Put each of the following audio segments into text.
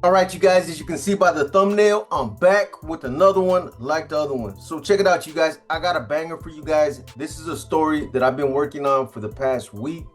All right, you guys, as you can see by the thumbnail, I'm back with another one like the other one. So check it out, you guys. I got a banger for you guys. This is a story that I've been working on for the past week.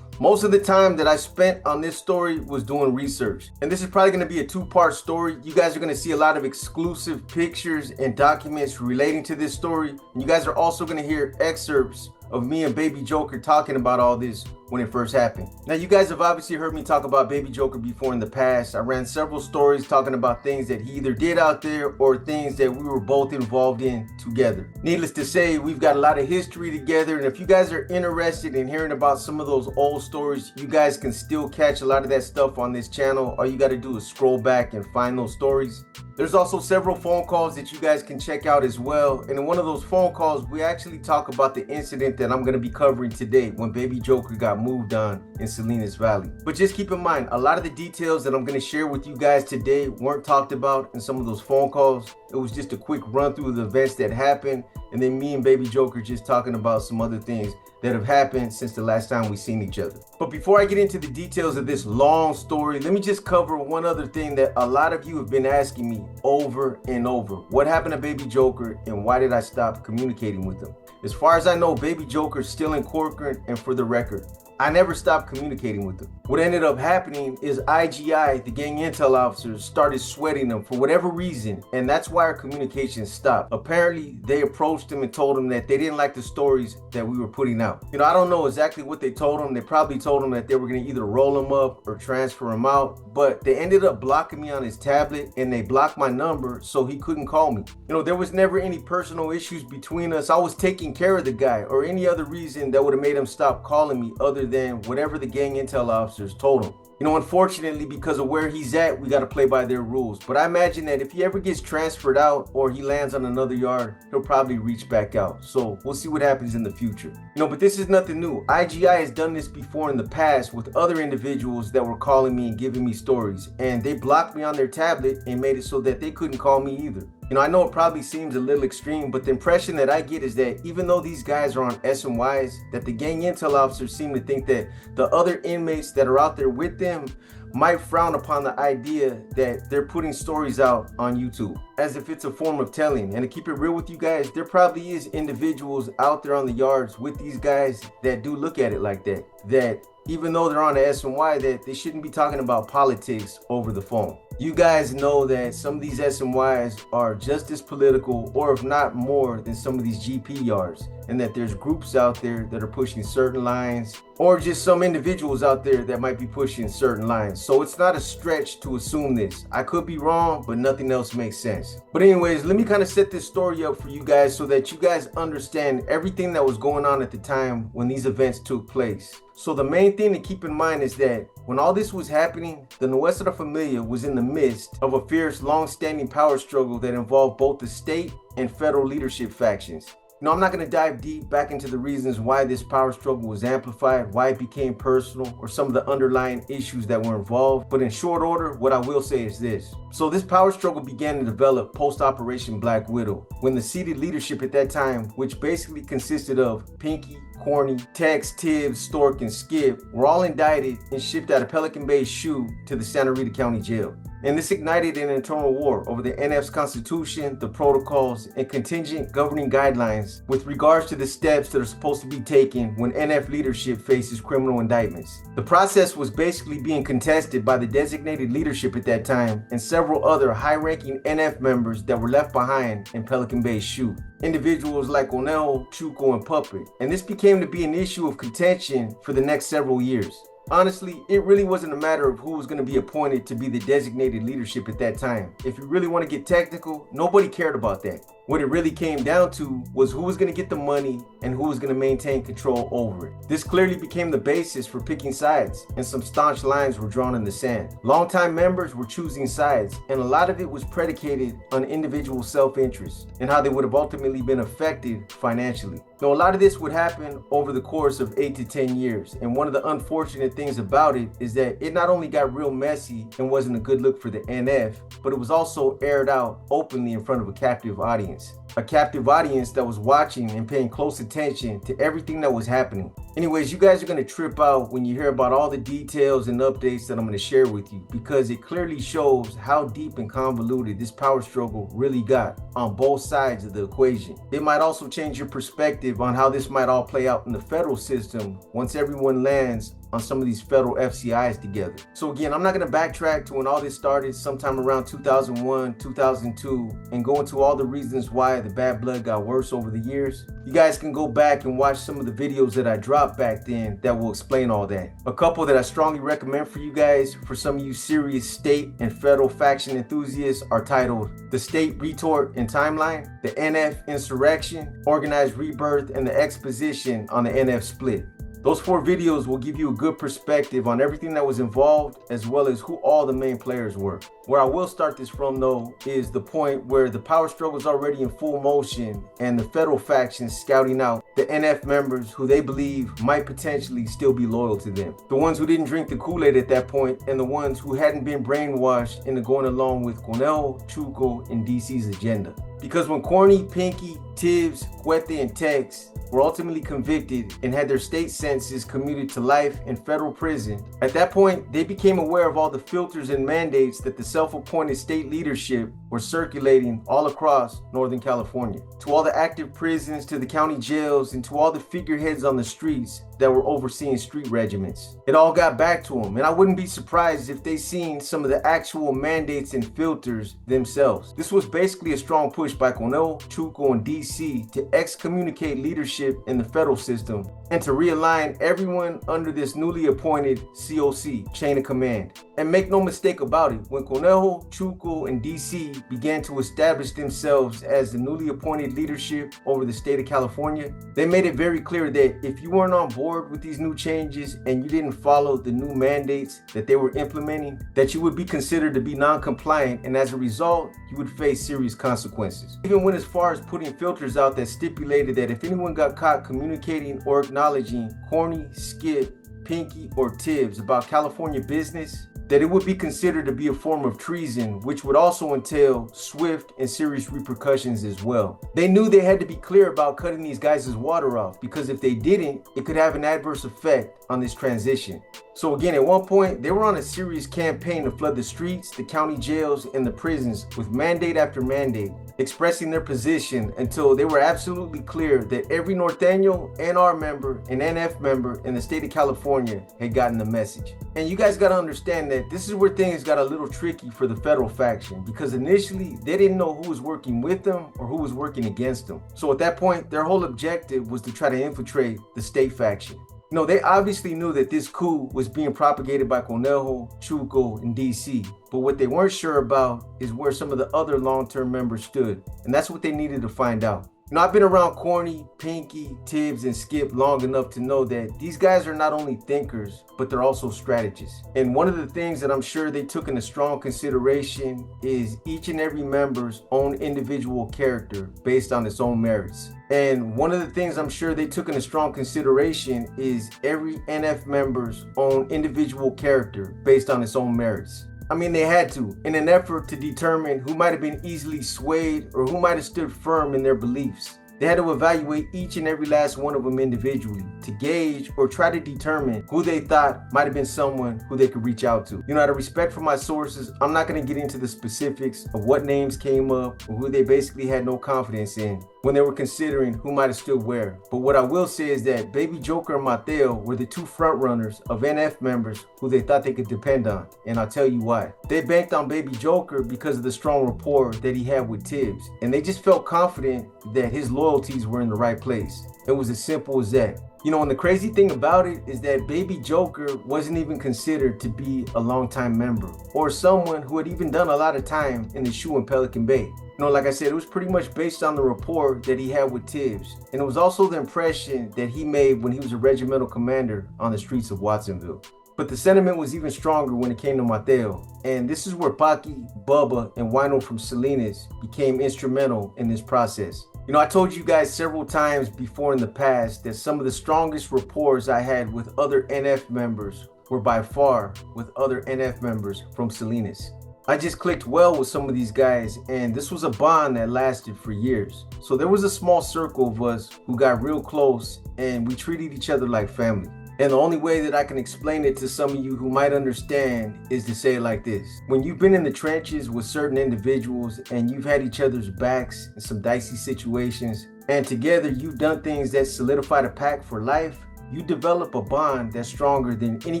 Most of the time that I spent on this story was doing research. And this is probably going to be a two-part story. You guys are going to see a lot of exclusive pictures and documents relating to this story. And you guys are also going to hear excerpts of me and Baby Joker talking about all this when it first happened. Now, you guys have obviously heard me talk about Baby Joker before in the past. I ran several stories talking about things that he either did out there or things that we were both involved in together. Needless to say, we've got a lot of history together, and if you guys are interested in hearing about some of those old stories, you guys can still catch a lot of that stuff on this channel. All you got to do is scroll back and find those stories. There's also several phone calls that you guys can check out as well. And in one of those phone calls, we actually talk about the incident that I'm going to be covering today when Baby Joker got moved on in Salinas Valley. But just keep in mind, a lot of the details that I'm going to share with you guys today weren't talked about in some of those phone calls. It was just a quick run through of the events that happened, and then me and Baby Joker just talking about some other things that have happened since the last time we seen each other. But before I get into the details of this long story, let me just cover one other thing that a lot of you have been asking me over and over. What happened to Baby Joker, and why did I stop communicating with him? As far as I know, Baby Joker is still in Corcoran, and for the record, I never stopped communicating with him. What ended up happening is IGI, the gang intel officers, started sweating him for whatever reason, and that's why our communication stopped. Apparently, they approached him and told him that they didn't like the stories that we were putting out. You know, I don't know exactly what they told him. They probably told him that they were going to either roll him up or transfer him out, but they ended up blocking me on his tablet, and they blocked my number so he couldn't call me. You know, there was never any personal issues between us. I was taking care of the guy, or any other reason that would have made him stop calling me other than whatever the gang intel officers told him. You know, unfortunately, because of where he's at, we got to play by their rules. But I imagine that if he ever gets transferred out or he lands on another yard, he'll probably reach back out. So we'll see what happens in the future. You know, but this is nothing new. IGI has done this before in the past with other individuals that were calling me and giving me stories. And they blocked me on their tablet and made it so that they couldn't call me either. You know, I know it probably seems a little extreme, but the impression that I get is that even though these guys are on SMYs, that the gang intel officers seem to think that the other inmates that are out there with them might frown upon the idea that they're putting stories out on YouTube, as if it's a form of telling. And to keep it real with you guys, there probably is individuals out there on the yards with these guys that do look at it like that, that even though they're on the SMY, that they shouldn't be talking about politics over the phone. You guys know that some of these SMYs are just as political, or if not more, than some of these GP yards, and that there's groups out there that are pushing certain lines, or just some individuals out there that might be pushing certain lines. So it's not a stretch to assume this. I could be wrong, but nothing else makes sense. But anyways, let me kind of set this story up for you guys so that you guys understand everything that was going on at the time when these events took place. So the main thing to keep in mind is that when all this was happening, the Nuestra Familia was in the midst of a fierce, long-standing power struggle that involved both the state and federal leadership factions. Now, I'm not going to dive deep back into the reasons why this power struggle was amplified, why it became personal, or some of the underlying issues that were involved. But in short order, what I will say is this. So this power struggle began to develop post-Operation Black Widow, when the seated leadership at that time, which basically consisted of Pinky, Corny, Tex, Tibbs, Stork, and Skip, were all indicted and shipped out of Pelican Bay's SHU to the Santa Rita County Jail. And this ignited an internal war over the NF's constitution, the protocols, and contingent governing guidelines with regards to the steps that are supposed to be taken when NF leadership faces criminal indictments. The process was basically being contested by the designated leadership at that time and several other high-ranking NF members that were left behind in Pelican Bay's SHU. Individuals like Onel, Chuco, and Puppet. And this became to be an issue of contention for the next several years. Honestly, it really wasn't a matter of who was going to be appointed to be the designated leadership at that time. If you really want to get technical, nobody cared about that. What it really came down to was who was going to get the money and who was going to maintain control over it. This clearly became the basis for picking sides, and some staunch lines were drawn in the sand. Longtime members were choosing sides, and a lot of it was predicated on individual self-interest and how they would have ultimately been affected financially. Now, a lot of this would happen over the course of 8 to 10 years, and one of the unfortunate things about it is that it not only got real messy and wasn't a good look for the NF, but it was also aired out openly in front of a captive audience. A captive audience that was watching and paying close attention to everything that was happening. Anyways, you guys are going to trip out when you hear about all the details and updates that I'm going to share with you, because it clearly shows how deep and convoluted this power struggle really got on both sides of the equation. It might also change your perspective on how this might all play out in the federal system once everyone lands on some of these federal FCIs together. So again, I'm not going to backtrack to when all this started sometime around 2001, 2002, and go into all the reasons why the bad blood got worse over the years. You guys can go back and watch some of the videos that I dropped back then that will explain all that. A couple that I strongly recommend for you guys, for some of you serious state and federal faction enthusiasts, are titled The State Retort and Timeline, The NF Insurrection, Organized Rebirth, and the Exposition on the NF Split. Those 4 videos will give you a good perspective on everything that was involved, as well as who all the main players were. Where I will start this from though is the point where the power struggle is already in full motion and the federal factions scouting out the NF members who they believe might potentially still be loyal to them. The ones who didn't drink the Kool-Aid at that point, and the ones who hadn't been brainwashed into going along with Conejo, Chuco, and DC's agenda. Because when Corny, Pinky, Tibbs, Cuete, and Tex were ultimately convicted and had their state sentences commuted to life in federal prison, at that point, they became aware of all the filters and mandates that the self-appointed state leadership were circulating all across Northern California. To all the active prisons, to the county jails, and to all the figureheads on the streets that were overseeing street regiments. It all got back to them, and I wouldn't be surprised if they seen some of the actual mandates and filters themselves. This was basically a strong push by Conejo, Chuco, and DC to excommunicate leadership in the federal system and to realign everyone under this newly appointed COC, chain of command. And make no mistake about it, when Conejo, Chuco, and DC began to establish themselves as the newly appointed leadership over the state of California, they made it very clear that if you weren't on board with these new changes and you didn't follow the new mandates that they were implementing, that you would be considered to be non-compliant, and as a result, you would face serious consequences. Even went as far as putting filters out that stipulated that if anyone got caught communicating or acknowledging Corny, Skip, Pinky, or Tibbs about California business, that it would be considered to be a form of treason, which would also entail swift and serious repercussions as well. They knew they had to be clear about cutting these guys' water off, because if they didn't, it could have an adverse effect on this transition. So again, at one point, they were on a serious campaign to flood the streets, the county jails, and the prisons with mandate after mandate, expressing their position until they were absolutely clear that every Norteño, NR member, and NF member in the state of California had gotten the message. And you guys got to understand that this is where things got a little tricky for the federal faction, because initially they didn't know who was working with them or who was working against them. So at that point, their whole objective was to try to infiltrate the state faction. No, they obviously knew that this coup was being propagated by Conejo, Chuco, and DC, but what they weren't sure about is where some of the other long-term members stood, and that's what they needed to find out. You know, I've been around Corny, Pinky, Tibbs, and Skip long enough to know that these guys are not only thinkers, but they're also strategists. And one of the things that I'm sure they took into strong consideration is each and every member's own individual character based on its own merits. And one of the things I'm sure they took into strong consideration is every NF member's own individual character based on its own merits. I mean, they had to, in an effort to determine who might have been easily swayed or who might have stood firm in their beliefs. They had to evaluate each and every last one of them individually to gauge or try to determine who they thought might have been someone who they could reach out to. You know, out of respect for my sources, I'm not going to get into the specifics of what names came up or who they basically had no confidence in when they were considering who might have stood where. But what I will say is that Baby Joker and Mateo were the two front runners of NF members who they thought they could depend on, and I'll tell you why. They banked on Baby Joker because of the strong rapport that he had with Tibbs, and they just felt confident that his loyalties were in the right place. It was as simple as that. You know, and the crazy thing about it is that Baby Joker wasn't even considered to be a longtime member or someone who had even done a lot of time in the shoe in Pelican Bay. You know, like I said, it was pretty much based on the rapport that he had with Tibbs. And it was also the impression that he made when he was a regimental commander on the streets of Watsonville. But the sentiment was even stronger when it came to Mateo. And this is where Paki, Bubba, and Wino from Salinas became instrumental in this process. You know, I told you guys several times before in the past that some of the strongest rapports I had with other NF members were by far with other NF members from Salinas. I just clicked well with some of these guys, and this was a bond that lasted for years. So there was a small circle of us who got real close, and we treated each other like family. And the only way that I can explain it to some of you who might understand is to say it like this. When you've been in the trenches with certain individuals and you've had each other's backs in some dicey situations, and together you've done things that solidify the pack for life, you develop a bond that's stronger than any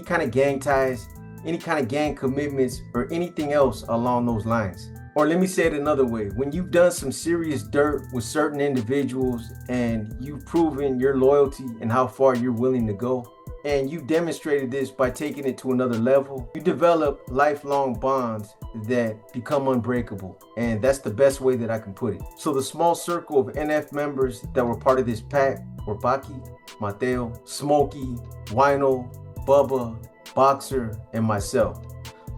kind of gang ties, any kind of gang commitments, or anything else along those lines. Or let me say it another way. When you've done some serious dirt with certain individuals and you've proven your loyalty and how far you're willing to go, and you demonstrated this by taking it to another level, you develop lifelong bonds that become unbreakable. And that's the best way that I can put it. So the small circle of NF members that were part of this pack were Baki, Mateo, Smokey, Wino, Bubba, Boxer, and myself.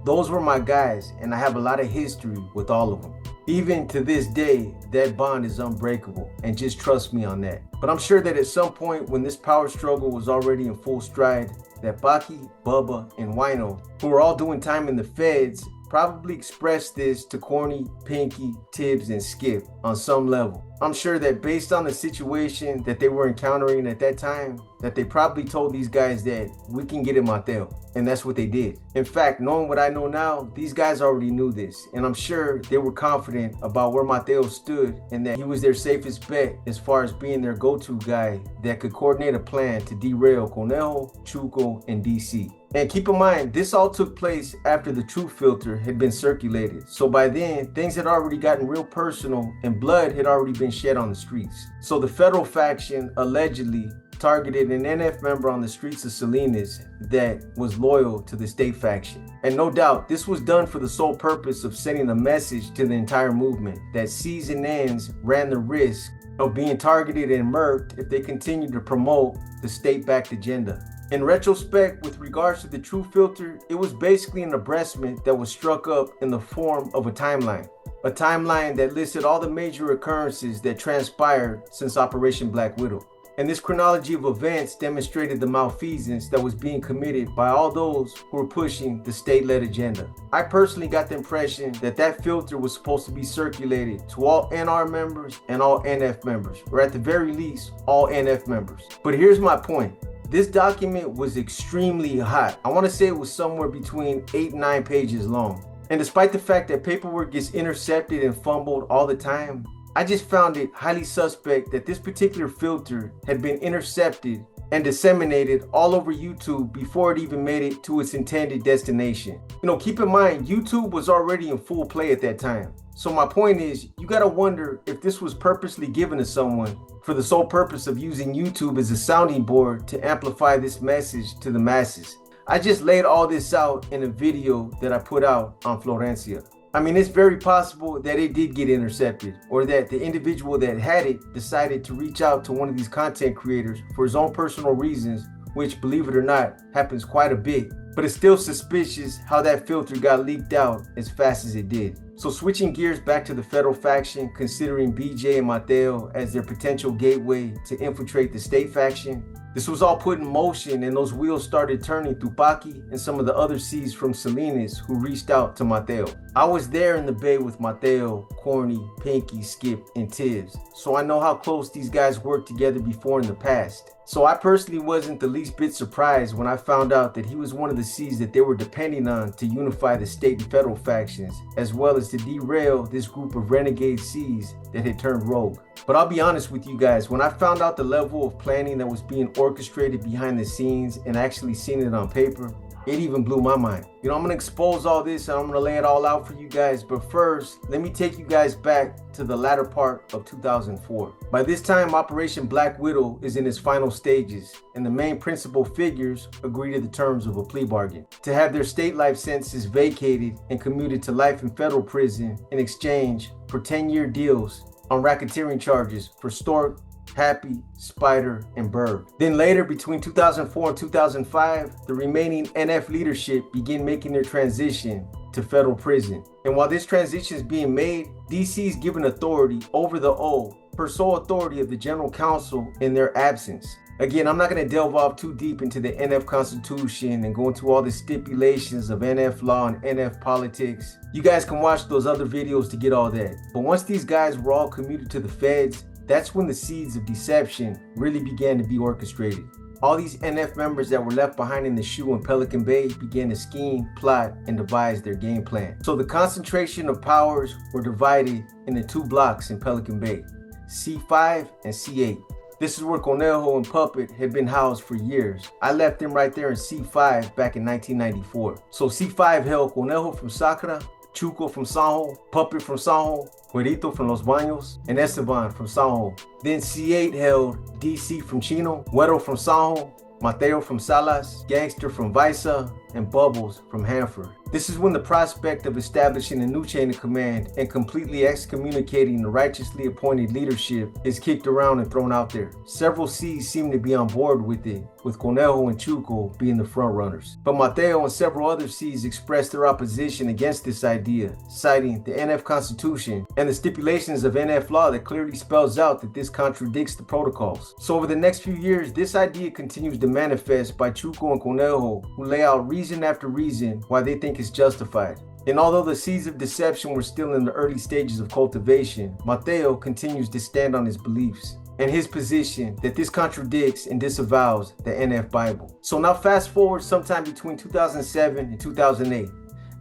Those were my guys, and I have a lot of history with all of them. Even to this day, that bond is unbreakable, and just trust me on that. But I'm sure that at some point when this power struggle was already in full stride, that Baki, Bubba, and Wino, who were all doing time in the feds, probably expressed this to Corny, Pinky, Tibbs, and Skip on some level. I'm sure that based on the situation that they were encountering at that time, that they probably told these guys that we can get at Mateo. And that's what they did. In fact, knowing what I know now, these guys already knew this. And I'm sure they were confident about where Mateo stood and that he was their safest bet as far as being their go-to guy that could coordinate a plan to derail Conejo, Chuco, and DC. And keep in mind, this all took place after the truth filter had been circulated. So by then, things had already gotten real personal and blood had already been shed on the streets. So the federal faction allegedly targeted an NF member on the streets of Salinas that was loyal to the state faction. And no doubt, this was done for the sole purpose of sending a message to the entire movement that C's and N's ran the risk of being targeted and murked if they continued to promote the state-backed agenda. In retrospect, with regards to the true filter, it was basically an abreastment that was struck up in the form of a timeline that listed all the major occurrences that transpired since Operation Black Widow. And this chronology of events demonstrated the malfeasance that was being committed by all those who were pushing the state-led agenda. I personally got the impression that that filter was supposed to be circulated to all NR members and all NF members, or at the very least, all NF members. But here's my point. This document was extremely hot. I want to say it was somewhere between 8 and 9 pages long. And despite the fact that paperwork gets intercepted and fumbled all the time, I just found it highly suspect that this particular filter had been intercepted and disseminated all over YouTube before it even made it to its intended destination. Keep in mind, YouTube was already in full play at that time. So my point is, you gotta wonder if this was purposely given to someone for the sole purpose of using YouTube as a sounding board to amplify this message to the masses. I just laid all this out in a video that I put out on Florencia. I mean, it's very possible that it did get intercepted, or that the individual that had it decided to reach out to one of these content creators for his own personal reasons, which, believe it or not, happens quite a bit. But it's still suspicious how that filter got leaked out as fast as it did. So switching gears back to the federal faction, considering BJ and Mateo as their potential gateway to infiltrate the state faction, this was all put in motion and those wheels started turning through Paki and some of the other C's from Salinas who reached out to Mateo. I was there in the bay with Mateo, Corny, Pinky, Skip, and Tibbs, so I know how close these guys worked together before in the past. So I personally wasn't the least bit surprised when I found out that he was one of the C's that they were depending on to unify the state and federal factions, as well as to derail this group of renegade C's that had turned rogue. But I'll be honest with you guys, when I found out the level of planning that was being orchestrated behind the scenes and actually seeing it on paper, it even blew my mind. I'm gonna expose all this and I'm gonna lay it all out for you guys, but first, let me take you guys back to the latter part of 2004. By this time, Operation Black Widow is in its final stages, and the main principal figures agree to the terms of a plea bargain to have their state life sentences vacated and commuted to life in federal prison in exchange for 10-year deals on racketeering charges for Stork, Happy, Spider, and Berg. Then later, between 2004 and 2005, the remaining NF leadership began making their transition to federal prison. And while this transition is being made, DC is given authority over the O per sole authority of the General Counsel in their absence. Again, I'm not going to delve off too deep into the NF Constitution and go into all the stipulations of NF law and NF politics. You guys can watch those other videos to get all that. But once these guys were all commuted to the feds, that's when the seeds of deception really began to be orchestrated. All these NF members that were left behind in the shoe in Pelican Bay began to scheme, plot, and devise their game plan. So the concentration of powers were divided into two blocks in Pelican Bay, C5 and C8. This is where Conejo and Puppet had been housed for years. I left them right there in C5 back in 1994. So C5 held Conejo from Sacra, Chuco from Sanjo, Puppet from Sanjo, Juerito from Los Baños, and Esteban from Sanjo. Then C8 held DC from Chino, Güero from Sanjo, Mateo from Salas, Gangster from Visa, and Bubbles from Hanford. This is when the prospect of establishing a new chain of command and completely excommunicating the righteously appointed leadership is kicked around and thrown out there. Several C's seem to be on board with it, with Conejo and Chuco being the front runners. But Mateo and several other C's expressed their opposition against this idea, citing the NF Constitution and the stipulations of NF law that clearly spells out that this contradicts the protocols. So over the next few years, this idea continues to manifest by Chuco and Conejo, who lay out reason after reason why they think it's justified. And although the seeds of deception were still in the early stages of cultivation, Mateo continues to stand on his beliefs and his position that this contradicts and disavows the NF Bible. So now fast forward sometime between 2007 and 2008.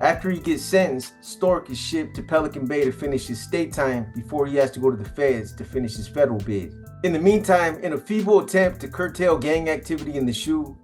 After he gets sentenced, Stork is shipped to Pelican Bay to finish his state time before he has to go to the feds to finish his federal bid. In the meantime, in a feeble attempt to curtail gang activity in the shoe,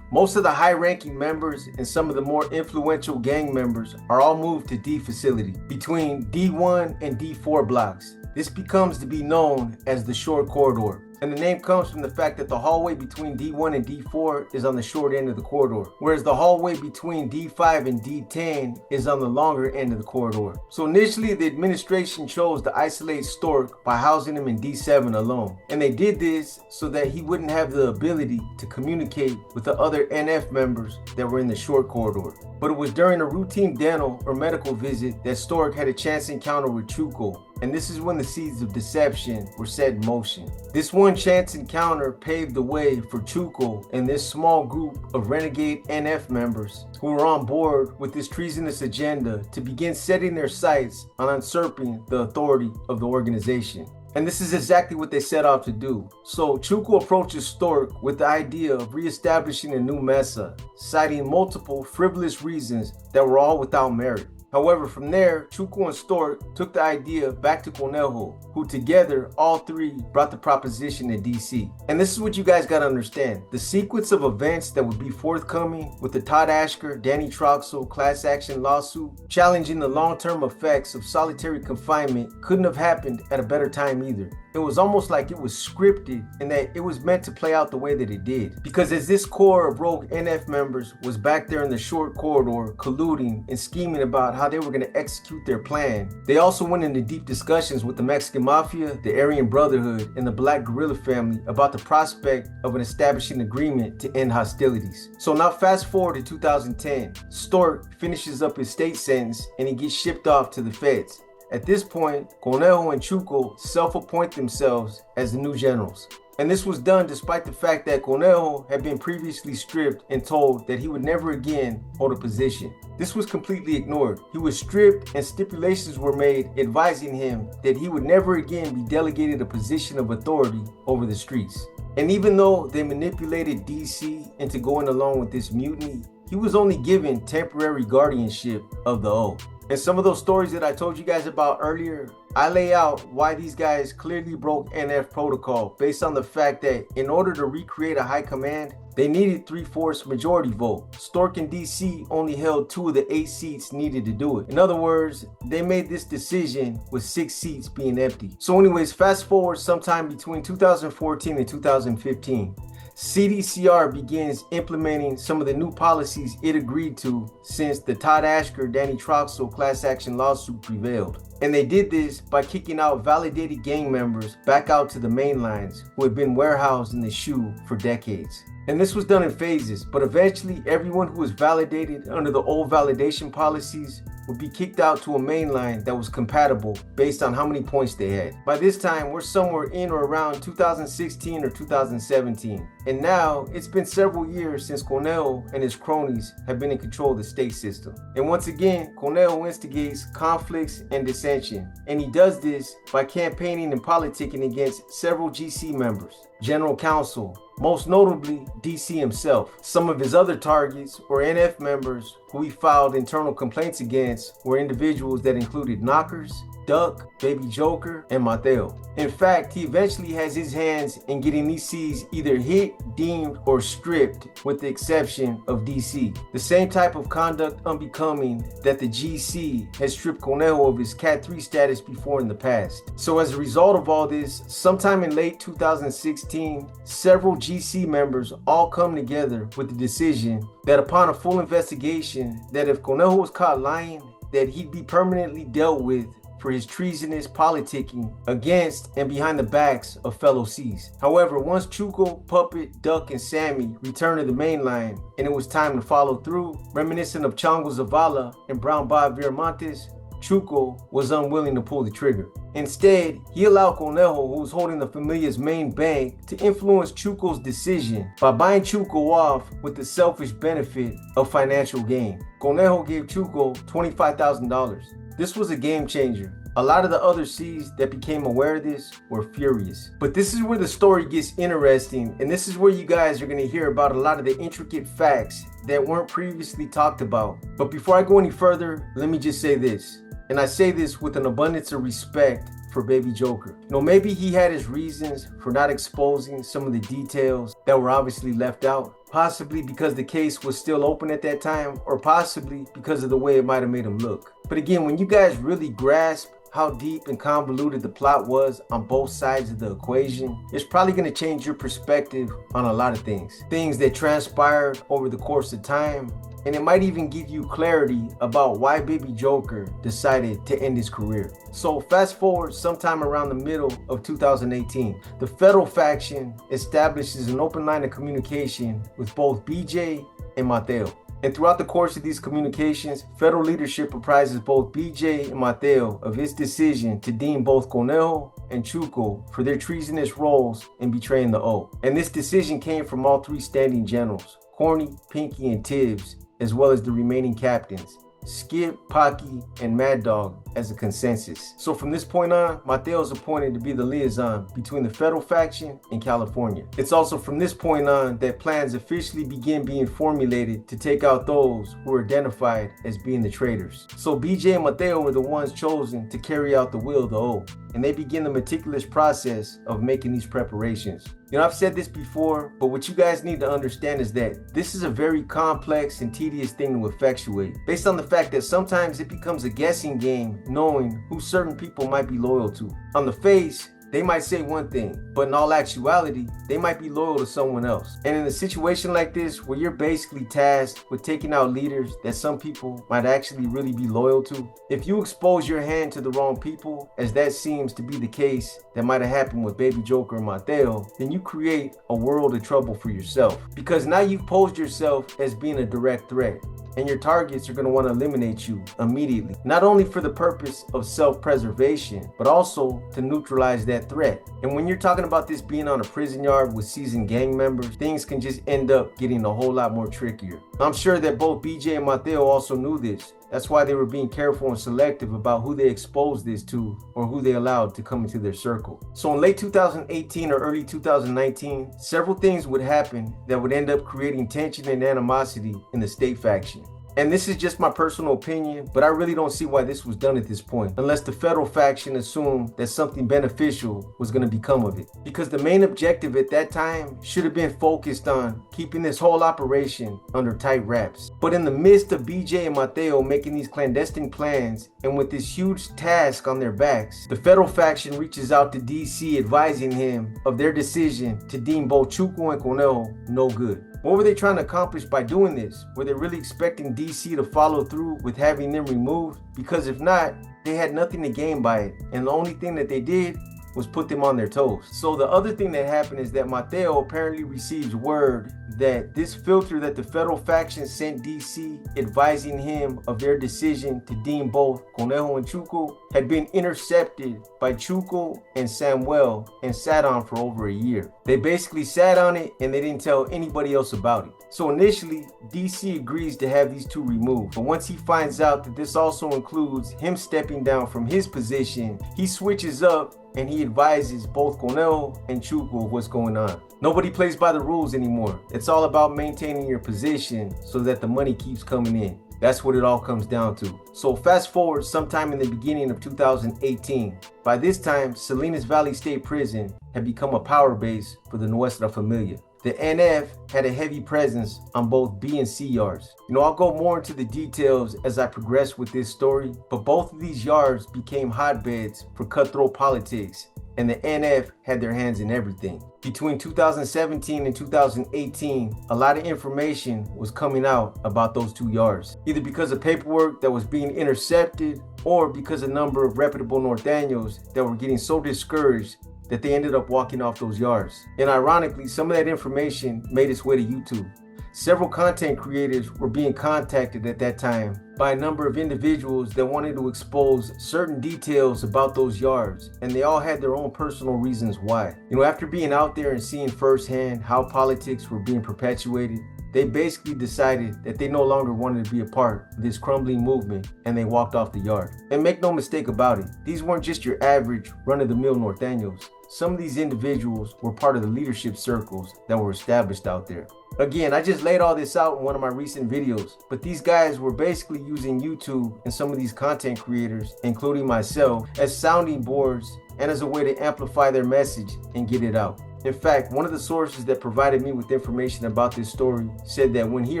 most of the high-ranking members and some of the more influential gang members are all moved to D facility between D1 and D4 blocks. This becomes to be known as the short corridor. And the name comes from the fact that the hallway between D1 and D4 is on the short end of the corridor, whereas the hallway between D5 and D10 is on the longer end of the corridor. So initially, the administration chose to isolate Stork by housing him in D7 alone. And they did this so that he wouldn't have the ability to communicate with the other NF members that were in the short corridor. But it was during a routine dental or medical visit that Stork had a chance encounter with Chuco. And this is when the seeds of deception were set in motion. This one chance encounter paved the way for Chuco and this small group of renegade NF members who were on board with this treasonous agenda to begin setting their sights on usurping the authority of the organization. And this is exactly what they set out to do. So Chuco approaches Stork with the idea of reestablishing a new mesa, citing multiple frivolous reasons that were all without merit. However, from there, Chuco and Stork took the idea back to Conejo, who together, all three, brought the proposition to DC. And this is what you guys gotta understand. The sequence of events that would be forthcoming with the Todd Ashker, Danny Troxel class action lawsuit challenging the long-term effects of solitary confinement couldn't have happened at a better time either. It was almost like it was scripted and that it was meant to play out the way that it did. Because as this core of rogue NF members was back there in the short corridor colluding and scheming about how they were going to execute their plan, they also went into deep discussions with the Mexican Mafia, the Aryan Brotherhood, and the Black Guerrilla family about the prospect of an establishing agreement to end hostilities. So now fast forward to 2010, Stork finishes up his state sentence and he gets shipped off to the feds. At this point, Conejo and Chuco self-appoint themselves as the new generals. And this was done despite the fact that Conejo had been previously stripped and told that he would never again hold a position. This was completely ignored. He was stripped and stipulations were made advising him that he would never again be delegated a position of authority over the streets. And even though they manipulated DC into going along with this mutiny, he was only given temporary guardianship of the O. And some of those stories that I told you guys about earlier, I lay out why these guys clearly broke NF protocol based on the fact that in order to recreate a high command, they needed 3/4 majority vote. Stork and DC only held 2 of the 8 seats needed to do it. In other words, they made this decision with 6 seats being empty. So anyways, fast forward sometime between 2014 and 2015. CDCR begins implementing some of the new policies it agreed to since the Todd Ashker, Danny Troxel class action lawsuit prevailed. And they did this by kicking out validated gang members back out to the Mainlines who had been warehoused in the shoe for decades. And this was done in phases, but eventually everyone who was validated under the old validation policies would be kicked out to a mainline that was compatible based on how many points they had. By this time, we're somewhere in or around 2016 or 2017. And now, it's been several years since Conejo and his cronies have been in control of the state system. And once again, Conejo instigates conflicts and dissension. And he does this by campaigning and politicking against several GC members, General Counsel, most notably DC himself. Some of his other targets were NF members who he filed internal complaints against were individuals that included Knockers, Duck, Baby Joker, and Mateo. In fact, he eventually has his hands in getting these Cs either hit, deemed, or stripped, with the exception of DC. The same type of conduct unbecoming that the GC has stripped Conejo of his Cat 3 status before in the past. So as a result of all this, sometime in late 2016, several GC members all come together with the decision that upon a full investigation, that if Conejo was caught lying, that he'd be permanently dealt with for his treasonous politicking against and behind the backs of fellow Cs. However, once Chuco, Puppet, Duck, and Sammy returned to the mainline and it was time to follow through, reminiscent of Chango Zavala and Brown Bob Viramontes, Chuco was unwilling to pull the trigger. Instead, he allowed Conejo, who was holding the familia's main bank, to influence Chuco's decision by buying Chuco off with the selfish benefit of financial gain. Conejo gave Chuco $25,000. This was a game changer. A lot of the other Cs that became aware of this were furious. But this is where the story gets interesting, and this is where you guys are going to hear about a lot of the intricate facts that weren't previously talked about. But before I go any further, let me just say this, and I say this with an abundance of respect for Baby Joker. You know, maybe he had his reasons for not exposing some of the details that were obviously left out. Possibly because the case was still open at that time, or possibly because of the way it might have made him look. But again, when you guys really grasp how deep and convoluted the plot was on both sides of the equation, it's probably going to change your perspective on a lot of things. Things that transpired over the course of time, and it might even give you clarity about why Baby Joker decided to end his career. So fast forward sometime around the middle of 2018, the federal faction establishes an open line of communication with both BJ and Mateo. And throughout the course of these communications, federal leadership apprises both BJ and Mateo of its decision to deem both Conejo and Chuco for their treasonous roles in betraying the O. And this decision came from all three standing generals, Corny, Pinky, and Tibbs, as well as the remaining captains, Skip, Pocky, and Mad Dog, as a consensus. So from this point on, Mateo is appointed to be the liaison between the federal faction and California. It's also from this point on that plans officially begin being formulated to take out those who are identified as being the traitors. So BJ and Mateo were the ones chosen to carry out the will of the O, and they begin the meticulous process of making these preparations. You know, I've said this before, but what you guys need to understand is that this is a very complex and tedious thing to effectuate, based on the fact that sometimes it becomes a guessing game knowing who certain people might be loyal to. On the face, they might say one thing, but in all actuality, they might be loyal to someone else. And in a situation like this, where you're basically tasked with taking out leaders that some people might actually really be loyal to, if you expose your hand to the wrong people, as that seems to be the case that might have happened with Baby Joker and Mateo, then you create a world of trouble for yourself. Because now you've posed yourself as being a direct threat, and your targets are going to want to eliminate you immediately, not only for the purpose of self-preservation, but also to neutralize that threat. And when you're talking about this being on a prison yard with seasoned gang members, things can just end up getting a whole lot more trickier. I'm sure that both BJ and Mateo also knew this. That's why they were being careful and selective about who they exposed this to or who they allowed to come into their circle. So in late 2018 or early 2019, several things would happen that would end up creating tension and animosity in the state faction. And this is just my personal opinion, but I really don't see why this was done at this point, unless the federal faction assumed that something beneficial was going to become of it. Because the main objective at that time should have been focused on keeping this whole operation under tight wraps. But in the midst of BJ and Mateo making these clandestine plans, and with this huge task on their backs, the federal faction reaches out to DC advising him of their decision to deem both Chuco and Conejo no good. What were they trying to accomplish by doing this? Were they really expecting DC to follow through with having them removed? Because if not, they had nothing to gain by it. And the only thing that they did was put them on their toes. So the other thing that happened is that Mateo apparently receives word that this filter that the federal faction sent DC advising him of their decision to deem both Conejo and Chuco had been intercepted by Chuco and Samuel and sat on for over a year. They basically sat on it and they didn't tell anybody else about it. So initially, DC agrees to have these two removed, but once he finds out that this also includes him stepping down from his position, he switches up and he advises both Conejo and Chuco of what's going on. Nobody plays by the rules anymore. It's all about maintaining your position so that the money keeps coming in. That's what it all comes down to. So fast forward sometime in the beginning of 2018. By this time, Salinas Valley State Prison had become a power base for the Nuestra Familia. The NF had a heavy presence on both B and C yards. I'll go more into the details as I progress with this story, but both of these yards became hotbeds for cutthroat politics, and the NF had their hands in everything. Between 2017 and 2018, a lot of information was coming out about those two yards, either because of paperwork that was being intercepted or because a number of reputable norteños that were getting so discouraged that they ended up walking off those yards. And ironically, some of that information made its way to YouTube. Several content creators were being contacted at that time by a number of individuals that wanted to expose certain details about those yards, and they all had their own personal reasons why. After being out there and seeing firsthand how politics were being perpetuated, they basically decided that they no longer wanted to be a part of this crumbling movement, and they walked off the yard. And make no mistake about it, these weren't just your average run-of-the-mill norteños. Some of these individuals were part of the leadership circles that were established out there. Again, I just laid all this out in one of my recent videos, but these guys were basically using YouTube and some of these content creators, including myself, as sounding boards and as a way to amplify their message and get it out. In fact, one of the sources that provided me with information about this story said that when he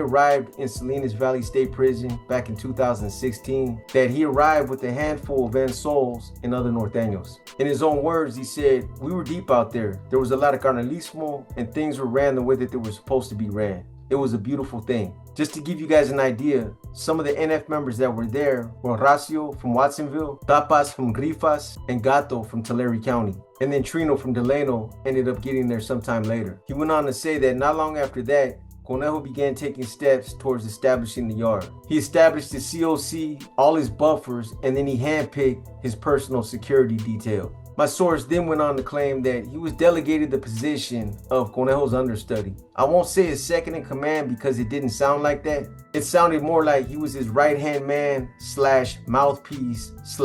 arrived in Salinas Valley State Prison back in 2016, that he arrived with a handful of Vensols and other norteños. In his own words, he said, "We were deep out there. There was a lot of carnalismo and things were ran the way that they were supposed to be ran. It was a beautiful thing." Just to give you guys an idea, some of the NF members that were there were Horacio from Watsonville, Tapas from Grifas, and Gato from Tulare County. And then Trino from Delano ended up getting there sometime later. He went on to say that not long after that, Conejo began taking steps towards establishing the yard. He established his COC, all his buffers, and then he handpicked his personal security detail. My source then went on to claim that he was delegated the position of Conejo's understudy. I won't say his second in command because it didn't sound like that. It sounded more like he was his right-hand man / mouthpiece /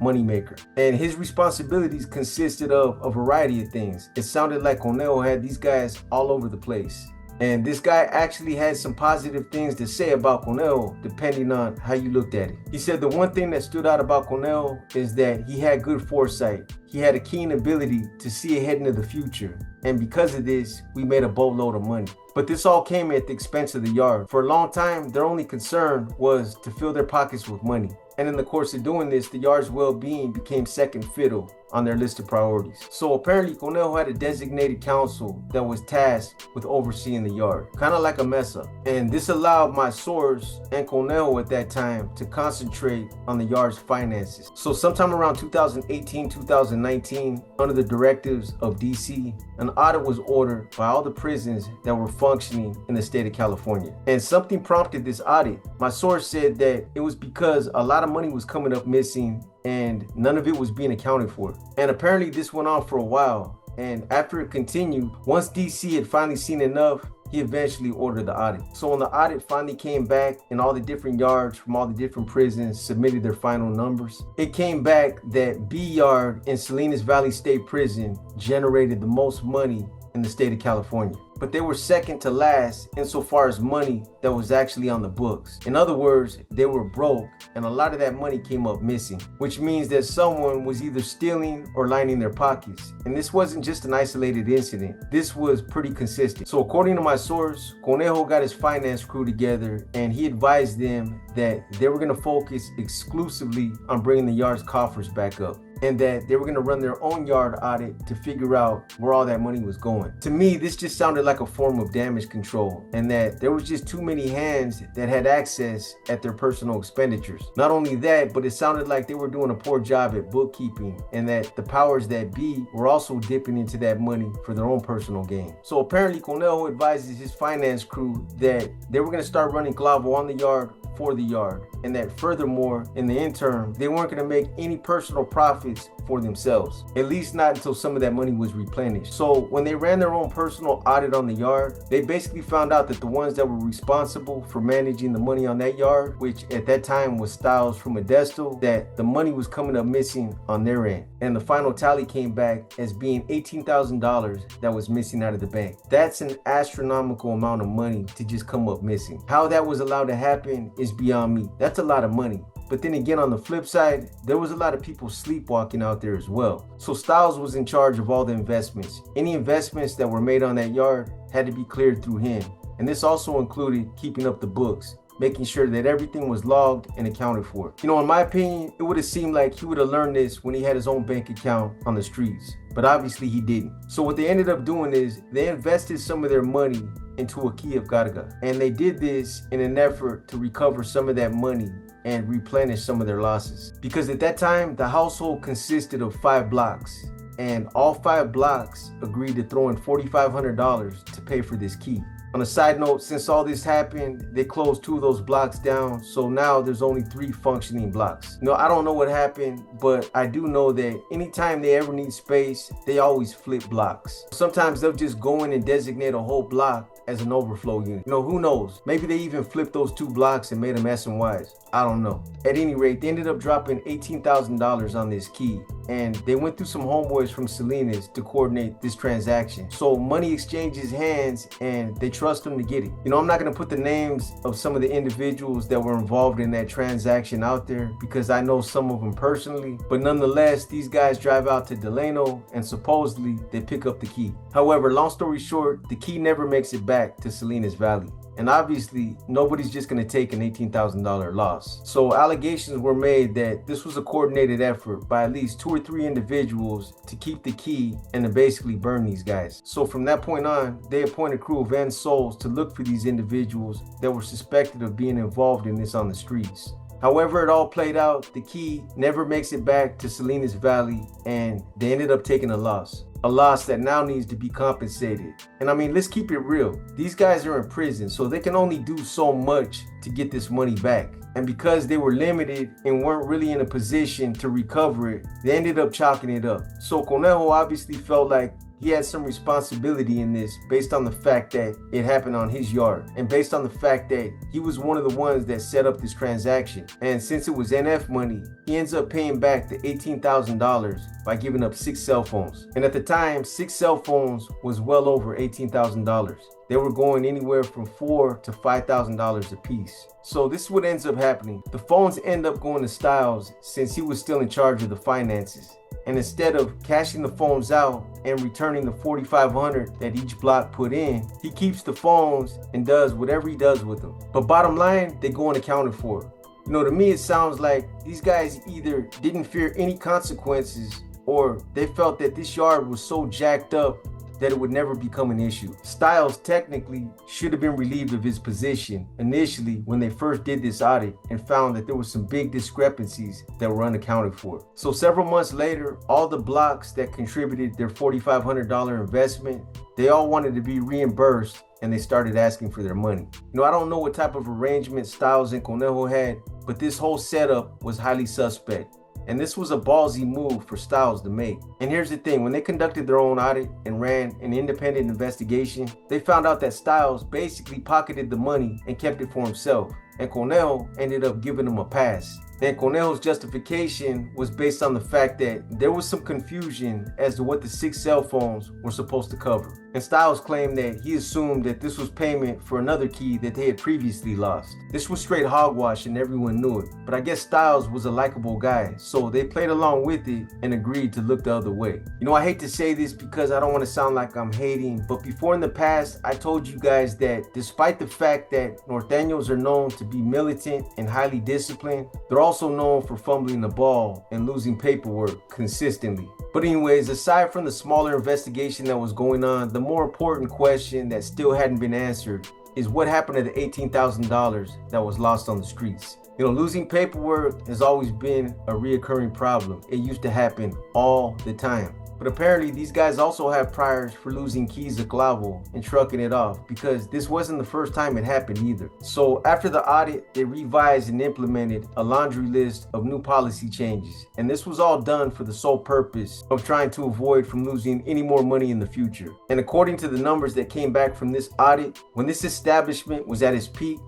moneymaker. And his responsibilities consisted of a variety of things. It sounded like Conejo had these guys all over the place. And this guy actually had some positive things to say about Conejo, depending on how you looked at it. He said the one thing that stood out about Conejo is that he had good foresight. He had a keen ability to see ahead into the future. And because of this, we made a boatload of money. But this all came at the expense of the yard. For a long time, their only concern was to fill their pockets with money. And in the course of doing this, the yard's well-being became second fiddle on their list of priorities. So apparently Conejo had a designated council that was tasked with overseeing the yard, kind of like a mess up. And this allowed my source and Conejo at that time to concentrate on the yard's finances. So sometime around 2018, 2019, under the directives of DC, an audit was ordered by all the prisons that were functioning in the state of California. And something prompted this audit. My source said that it was because a lot of money was coming up missing and none of it was being accounted for. And apparently this went on for a while. And after it continued, once DC had finally seen enough, he eventually ordered the audit. So when the audit finally came back and all the different yards from all the different prisons submitted their final numbers, it came back that B yard in Salinas Valley State Prison generated the most money in the state of California. But they were second to last insofar as money that was actually on the books. In other words, they were broke and a lot of that money came up missing, which means that someone was either stealing or lining their pockets. And this wasn't just an isolated incident. This was pretty consistent. So according to my source, Conejo got his finance crew together and he advised them that they were going to focus exclusively on bringing the yard's coffers back up. and that they were going to run their own yard audit to figure out where all that money was going. To me, this just sounded like a form of damage control, and that there was just too many hands that had access at their personal expenditures. Not only that, but it sounded like they were doing a poor job at bookkeeping, and that the powers that be were also dipping into that money for their own personal gain. So apparently Conejo advises his finance crew that they were going to start running clavo on the yard for the yard, and that furthermore, in the interim, they weren't going to make any personal profits for themselves, at least not until some of that money was replenished. So when they ran their own personal audit on the yard, they basically found out that the ones that were responsible for managing the money on that yard, which at that time was Styles from Modesto, that the money was coming up missing on their end. And the final tally came back as being $18,000 that was missing out of the bank. That's an astronomical amount of money to just come up missing. How that was allowed to happen is beyond me. That's a lot of money. But then again, on the flip side, there was a lot of people sleepwalking out there as well. So Styles was in charge of all the investments. Any investments that were made on that yard had to be cleared through him. And this also included keeping up the books, making sure that everything was logged and accounted for. You know, in my opinion, it would have seemed like he would have learned this when he had his own bank account on the streets. But obviously he didn't. So what they ended up doing is they invested some of their money into a key of Garga. And they did this in an effort to recover some of that money and replenish some of their losses. Because at that time, the household consisted of 5 blocks. And all 5 blocks agreed to throw in $4,500 to pay for this key. On a side note, since all this happened, they closed 2 of those blocks down, so now there's only 3 functioning blocks. You know, I don't know what happened, but I do know that anytime they ever need space, they always flip blocks. Sometimes they'll just go in and designate a whole block as an overflow unit. You know, who knows? Maybe they even flipped those 2 blocks and made them S and Ys. I don't know. At any rate, they ended up dropping $18,000 on this key, and they went through some homeboys from Salinas to coordinate this transaction. So money exchanges hands, and they trust them to get it. You know, I'm not going to put the names of some of the individuals that were involved in that transaction out there because I know some of them personally, but nonetheless, these guys drive out to Delano and supposedly they pick up the key. However, long story short, the key never makes it back to Salinas Valley. And obviously, nobody's just going to take an $18,000 loss. So allegations were made that this was a coordinated effort by at least 2 or 3 individuals to keep the key and to basically burn these guys. So from that point on, they appointed a crew of N souls to look for these individuals that were suspected of being involved in this on the streets. However it all played out, the key never makes it back to Salinas Valley, and they ended up taking a loss. A loss that now needs to be compensated. And I mean, let's keep it real. These guys are in prison, so they can only do so much to get this money back. And because they were limited and weren't really in a position to recover it, they ended up chalking it up. So Conejo obviously felt like he had some responsibility in this based on the fact that it happened on his yard and based on the fact that he was one of the ones that set up this transaction. And since it was NF money, he ends up paying back the $18,000 by giving up 6 cell phones. And at the time, 6 cell phones was well over $18,000. They were going anywhere from $4,000 to $5,000 a piece. So this is what ends up happening. The phones end up going to Styles since he was still in charge of the finances. And instead of cashing the phones out and returning the $4,500 that each block put in, he keeps the phones and does whatever he does with them. But bottom line, they go unaccounted for. You know, to me, it sounds like these guys either didn't fear any consequences or they felt that this yard was so jacked up that it would never become an issue. Styles technically should have been relieved of his position initially when they first did this audit and found that there were some big discrepancies that were unaccounted for. So several months later, all the blocks that contributed their $4,500 investment, they all wanted to be reimbursed and they started asking for their money. You know, I don't know what type of arrangement Styles and Conejo had, but this whole setup was highly suspect. And this was a ballsy move for Styles to make. And here's the thing, when they conducted their own audit and ran an independent investigation, they found out that Styles basically pocketed the money and kept it for himself. And Conejo ended up giving him a pass. And Conejo's justification was based on the fact that there was some confusion as to what the 6 cell phones were supposed to cover. and Styles claimed that he assumed that this was payment for another key that they had previously lost. This was straight hogwash and everyone knew it, but I guess Styles was a likable guy, so they played along with it and agreed to look the other way. You know, I hate to say this because I don't want to sound like I'm hating, but before in the past, I told you guys that despite the fact that Norteños are known to be militant and highly disciplined, they're also known for fumbling the ball and losing paperwork consistently. But anyways, aside from the smaller investigation that was going on, the more important question that still hadn't been answered is what happened to the $18,000 that was lost on the streets. You know, losing paperwork has always been a reoccurring problem. It used to happen all the time. But apparently these guys also have priors for losing keys to clavo and trucking it off, because this wasn't the first time it happened either. So after the audit, they revised and implemented a laundry list of new policy changes. And this was all done for the sole purpose of trying to avoid from losing any more money in the future. And according to the numbers that came back from this audit, when this establishment was at its peak,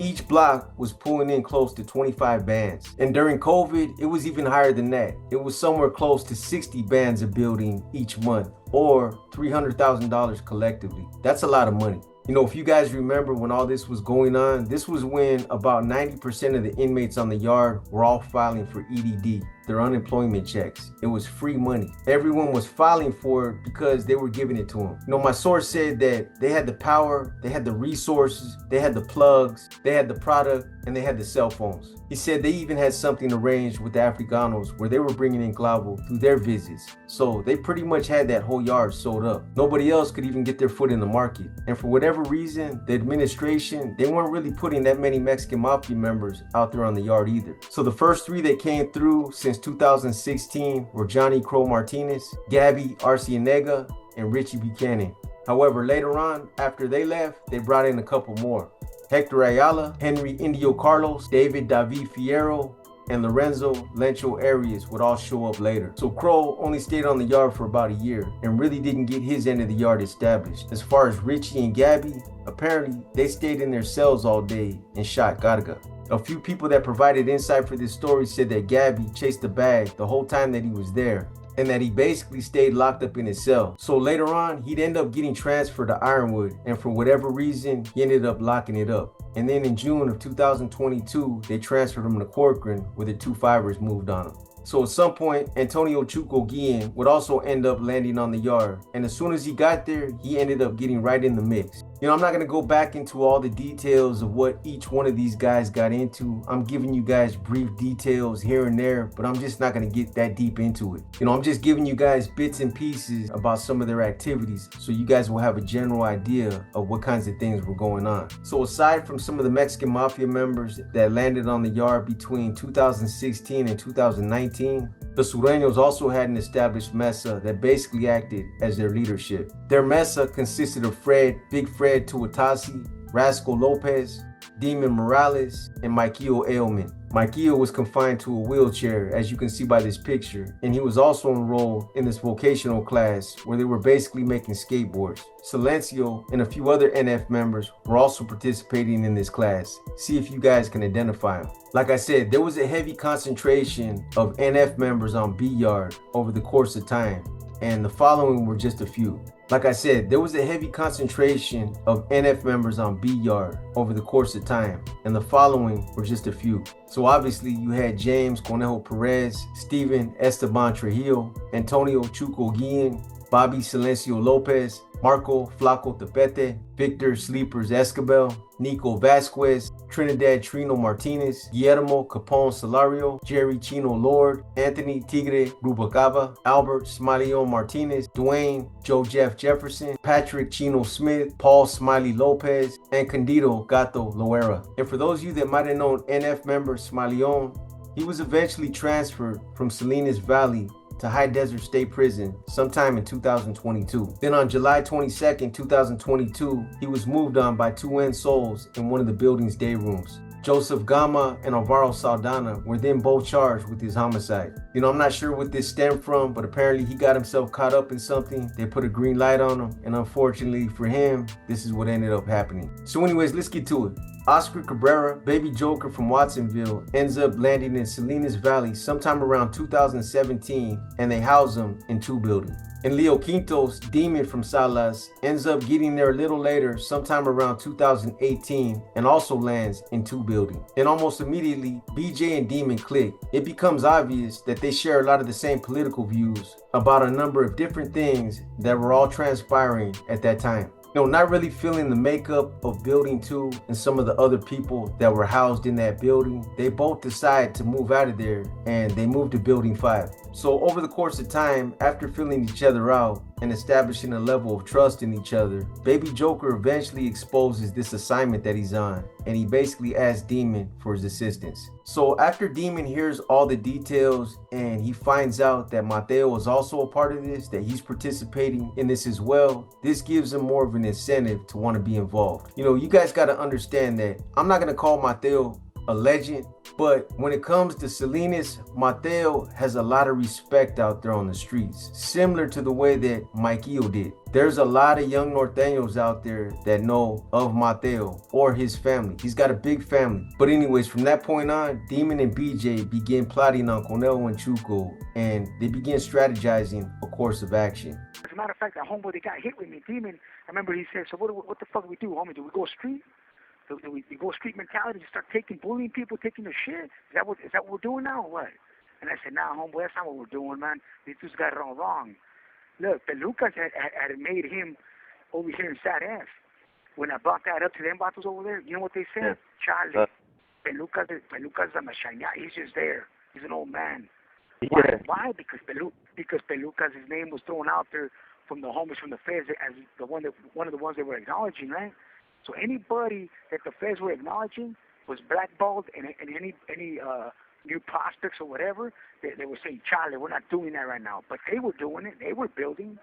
each block was pulling in close to 25 bands. And during COVID, it was even higher than that. It was somewhere close to 60 bands a building each month, or $300,000 collectively. That's a lot of money. You know, if you guys remember when all this was going on, this was when about 90% of the inmates on the yard were all filing for EDD, their unemployment checks. It was free money. Everyone was filing for it because they were giving it to them. You know, my source said that they had the power, they had the resources, they had the plugs, they had the product, and they had the cell phones. He said they even had something arranged with the Africanos where they were bringing in clavo through their visits. So they pretty much had that whole yard sold up. Nobody else could even get their foot in the market. And for whatever reason, the administration, they weren't really putting that many Mexican Mafia members out there on the yard either. So the first three that came through since 2016 were Johnny Crow Martinez, Gabby Arcienega, and Richie Buchanan. However, later on, after they left, they brought in a couple more. Hector Ayala, Henry Indio Carlos, David David Fierro, and Lorenzo Lencho Arias would all show up later. So Crow only stayed on the yard for about a year and really didn't get his end of the yard established. As far as Richie and Gabby, apparently they stayed in their cells all day and shot Garga. A few people that provided insight for this story said that Gabby chased the bag the whole time that he was there, and that he basically stayed locked up in his cell. So later on, he'd end up getting transferred to Ironwood, and for whatever reason, he ended up locking it up. And then in June of 2022, they transferred him to Corcoran, where the 2-5ers moved on him. So at some point, Antonio Chuco Guillen would also end up landing on the yard. And as soon as he got there, he ended up getting right in the mix. You know, I'm not going to go back into all the details of what each one of these guys got into. I'm giving you guys brief details here and there, but I'm just not going to get that deep into it. You know, I'm just giving you guys bits and pieces about some of their activities so you guys will have a general idea of what kinds of things were going on. So aside from some of the Mexican Mafia members that landed on the yard between 2016 and 2019, the Sureños also had an established mesa that basically acted as their leadership. Their mesa consisted of Big Fred Tuatasi, Rascal Lopez, Demon Morales, and Mikeo Ailman. Mikeo was confined to a wheelchair, as you can see by this picture, and he was also enrolled in this vocational class where they were basically making skateboards. Silencio and a few other NF members were also participating in this class. See if you guys can identify them. Like I said, there was a heavy concentration of NF members on B Yard over the course of time, and the following were just a few. Like I said, there was a heavy concentration of NF members on B Yard over the course of time, and the following were just a few. So obviously you had James Conejo Perez, Steven Esteban Trujillo, Antonio Chuco Guillen, Bobby Silencio Lopez, Marco Flaco Tepete, Victor Sleepers Escabel, Nico Vasquez, Trinidad Trino Martinez, Guillermo Capone Solario, Jerry Chino Lord, Anthony Tigre Rubacava, Albert Smiley Martinez, Dwayne Joe Jeff Jefferson, Patrick Chino Smith, Paul Smiley Lopez, and Candido Gato Loera. And for those of you that might have known NF member Smiley, he was eventually transferred from Salinas Valley to High Desert State Prison sometime in 2022. Then on July 22nd, 2022, he was moved on by two souls in one of the building's day rooms. Joseph Gama and Alvaro Saldana were then both charged with his homicide. You know, I'm not sure what this stemmed from, but apparently he got himself caught up in something. They put a green light on him, and unfortunately for him, this is what ended up happening. So anyways, let's get to it. Oscar Cabrera, Baby Joker from Watsonville, ends up landing in Salinas Valley sometime around 2017, and they house him in two buildings. And Leo Quintos, Demon from Salas, ends up getting there a little later, sometime around 2018, and also lands in 2 building. And almost immediately, BJ and Demon click. It becomes obvious that they share a lot of the same political views about a number of different things that were all transpiring at that time. Not really feeling the makeup of Building 2 and some of the other people that were housed in that building, they both decide to move out of there and they move to Building 5. So over the course of time, after filling each other out and establishing a level of trust in each other, Baby Joker eventually exposes this assignment that he's on, and he basically asks Demon for his assistance. So after Demon hears all the details and he finds out that Mateo is also a part of this, that he's participating in this as well, this gives him more of an incentive to want to be involved. You guys got to understand that I'm not going to call Mateo a legend, but when it comes to Salinas, Mateo has a lot of respect out there on the streets, similar to the way that Mikeo did. There's a lot of young norteños out there that know of Mateo or his family. He's got a big family. But anyways, from that point on, Demon and BJ begin plotting on Conejo and Chuco, and they begin strategizing a course of action. As a matter of fact, that homeboy that got hit with me, Demon, I remember he said, so what the fuck do we do, homie? Do we go street? Do we go street mentality, just start bullying people, taking their shit? Is that what we're doing now or what? And I said, nah, homeboy, that's not what we're doing, man. These dudes got it all wrong. Look, Pelucas had made him over here in Sad Ass. When I brought that up to them vatos over there, you know what they said? Charlie, Pelucas is a machina. He's just there. He's an old man. Yeah. Why? Because Pelucas, his name was thrown out there from the homies from the feds as one of the ones they were acknowledging, right? So anybody that the feds were acknowledging was blackballed, and any new prospects or whatever, they were saying, Charlie, we're not doing that right now. But they were doing it. They were building.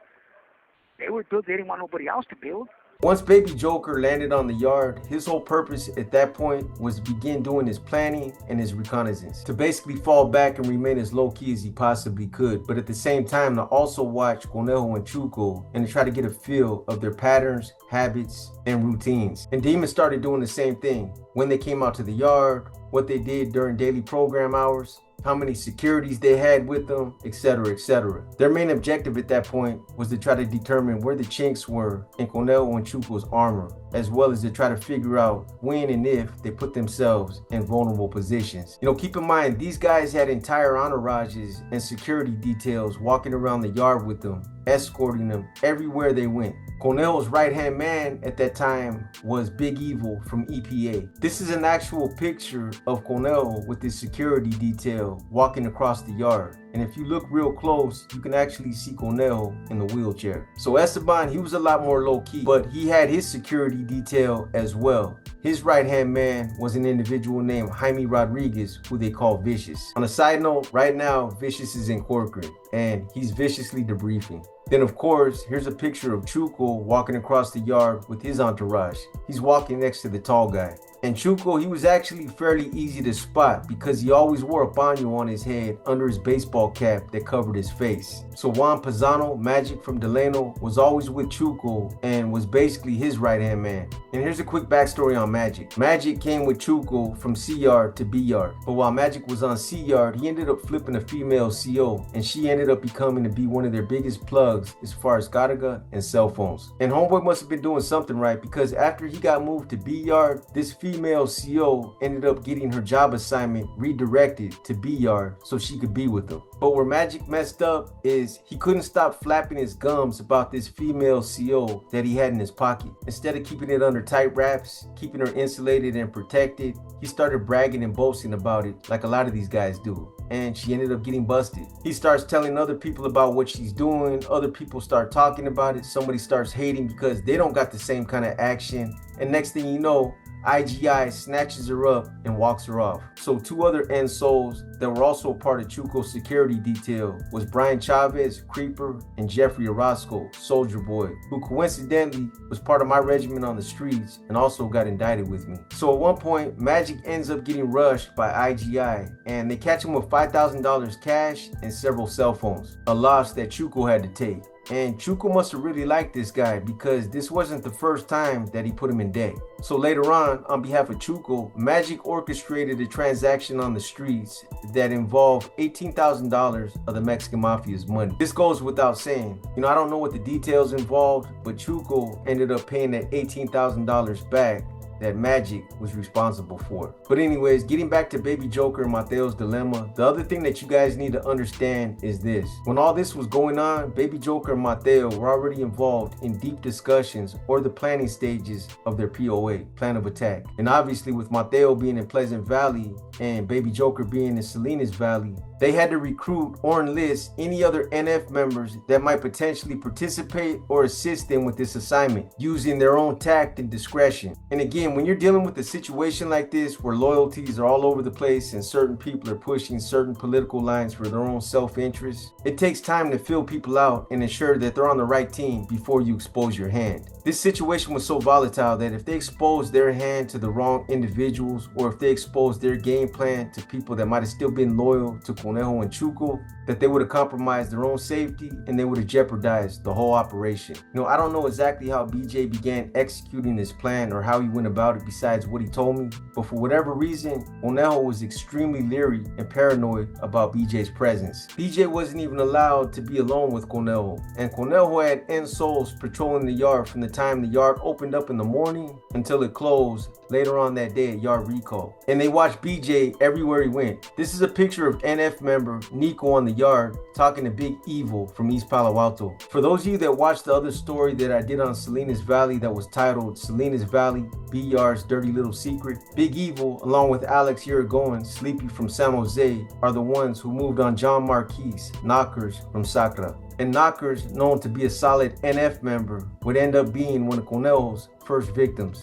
They didn't want nobody else to build. Once Baby Joker landed on the yard, his whole purpose at that point was to begin doing his planning and his reconnaissance, to basically fall back and remain as low-key as he possibly could, but at the same time to also watch Conejo and Chuco and to try to get a feel of their patterns, habits, and routines. And Demon started doing the same thing when they came out to the yard, what they did during daily program hours, how many securities they had with them, etc., etc. Their main objective at that point was to try to determine where the chinks were in Conejo and Chuco's armor, as well as to try to figure out when and if they put themselves in vulnerable positions. Keep in mind, these guys had entire entourages and security details walking around the yard with them, escorting them everywhere they went. Conejo's right-hand man at that time was Big Evil from EPA. This is an actual picture of Conejo with his security detail walking across the yard. And if you look real close, you can actually see Conejo in the wheelchair. So Esteban, he was a lot more low-key, but he had his security detail as well. His right-hand man was an individual named Jaime Rodriguez, who they call Vicious. On a side note, right now, Vicious is in Corcoran, and he's viciously debriefing. Then, of course, here's a picture of Chuco walking across the yard with his entourage. He's walking next to the tall guy. And Chuco, he was actually fairly easy to spot because he always wore a paño on his head under his baseball cap that covered his face. So Juan Pisano, Magic from Delano, was always with Chuco and was basically his right-hand man. And here's a quick backstory on Magic. Magic came with Chuco from C-Yard to B-Yard. But while Magic was on C-Yard, he ended up flipping a female CO, and she ended up becoming to be one of their biggest plugs as far as Garaga and cell phones. And Homeboy must have been doing something right, because after he got moved to B-Yard, this female CO ended up getting her job assignment redirected to B-Yard so she could be with him. But where Magic messed up is he couldn't stop flapping his gums about this female CO that he had in his pocket. Instead of keeping it under tight wraps, keeping her insulated and protected, he started bragging and boasting about it like a lot of these guys do. And she ended up getting busted. He starts telling other people about what she's doing. Other people start talking about it. Somebody starts hating because they don't got the same kind of action. And next thing you know, IGI snatches her up and walks her off. So two other end souls that were also a part of Chuco's security detail was Brian Chavez, Creeper, and Jeffrey Orozco, Soldier Boy, who coincidentally was part of my regiment on the streets and also got indicted with me. So at one point, Magic ends up getting rushed by IGI, and they catch him with $5,000 cash and several cell phones, a loss that Chuco had to take. And Chuco must have really liked this guy because this wasn't the first time that he put him in debt. So later on behalf of Chuco, Magic orchestrated a transaction on the streets that involved $18,000 of the Mexican Mafia's money. This goes without saying. I don't know what the details involved, but Chuco ended up paying that $18,000 back that Magic was responsible for. But anyways, getting back to Baby Joker and Mateo's dilemma, the other thing that you guys need to understand is this. When all this was going on, Baby Joker and Mateo were already involved in deep discussions or the planning stages of their POA, plan of attack. And obviously with Mateo being in Pleasant Valley and Baby Joker being in Salinas Valley, they had to recruit or enlist any other NF members that might potentially participate or assist them with this assignment using their own tact and discretion. And again, when you're dealing with a situation like this where loyalties are all over the place and certain people are pushing certain political lines for their own self-interest, it takes time to fill people out and ensure that they're on the right team before you expose your hand. This situation was so volatile that if they exposed their hand to the wrong individuals, or if they exposed their game plan to people that might have still been loyal to Conejo and Chuco, that they would have compromised their own safety and they would have jeopardized the whole operation. I don't know exactly how BJ began executing this plan or how he went about it besides what he told me, but for whatever reason, Conejo was extremely leery and paranoid about BJ's presence. BJ wasn't even allowed to be alone with Conejo, and Conejo had end souls patrolling the yard from the time the yard opened up in the morning until it closed later on that day at yard recall. And they watched BJ everywhere he went. This is a picture of NF member Nico on the yard talking to Big Evil from East Palo Alto. For those of you that watched the other story that I did on Salinas Valley that was titled Salinas Valley, BR's Dirty Little Secret, Big Evil along with Alex Irigoyen, Sleepy from San Jose, are the ones who moved on John Marquise, Knockers from Sacra. And Knockers, known to be a solid NF member, would end up being one of Conejo's first victims.